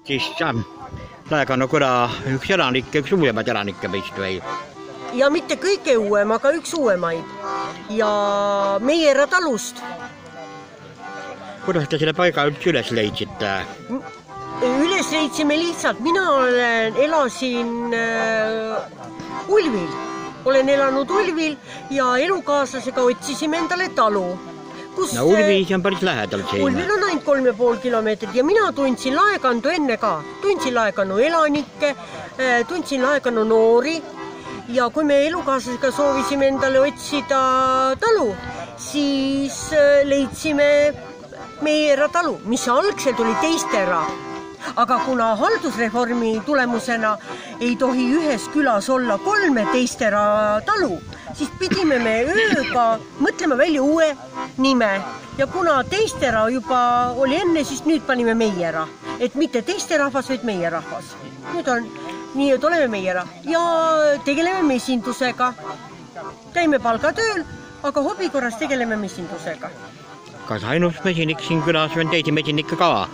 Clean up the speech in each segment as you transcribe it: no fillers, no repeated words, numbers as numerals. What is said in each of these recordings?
siis Laekanno küla üks elanikke, üks uuemaid elanikke meist või? Ja mitte kõige uuem, aga üks uuemaid. Ja Meierra talust. Kuidas te selle paiga üles leidsite? Üles leidsime lihtsalt. Mina elasin Ulvil. Olen elanud Ulvil ja elukaaslasega otsisime endale talu. No Ulvis on päris lähedal siin. Ulvil on ainult 3,5 kilomeetrit ja mina tundsin Laekandu enne ka. Tundsin Laekannu elanikke, tundsin Laekannu noori ja kui me elukaaslasega soovisime endale otsida talu, siis leidsime Meierra talu, mis algselt oli Teistera. Aga kuna haldusreformi tulemusena ei tohi ühes külas olla 3 Teistera talu, siis pidime me ööga mõtlema välja uue nime. Ja kuna Teistera juba oli enne, siis nüüd panime Meierra. Et mitte Teisterahvas, vaid Meierrahvas. Nüüd on nii, et oleme Meierra ja tegeleme mesindusega. Käime palgatööl, aga hobikorras tegeleme mesindusega. Kas ainus mesinik siin külas on teisi mesinikke ka?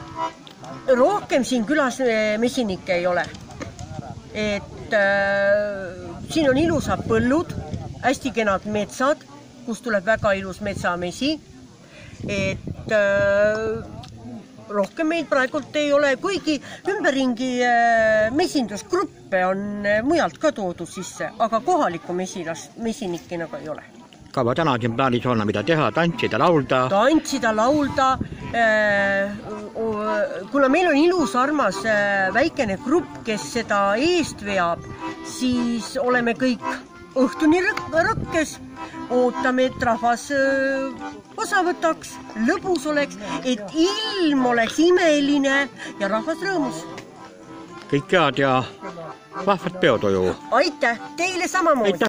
Rohkem siin külas mesinikke ei ole. Et siin on ilusad põllud, hästi kenad metsad, kus tuleb väga ilus metsamesi. Et rohkem meid praegult ei ole, kuigi ümberringi mesindusgruppe on mujalt ka toodud sisse, aga kohalikku mesinikki nagu ei ole. Kaua täna siin plaanis olla, mida teha, tantsida, laulda? Tantsida, laulda. Kuna meil on ilus armas väikene grupp, kes seda eest veab, siis oleme kõik õhtuni rakkes. Ootame, et rahvas osa võtaks, lõbus oleks, et ilm oleks imeline ja rahvas rõõmus. Kõik head ja vahvad peotoju. Aitäh, teile samamoodi.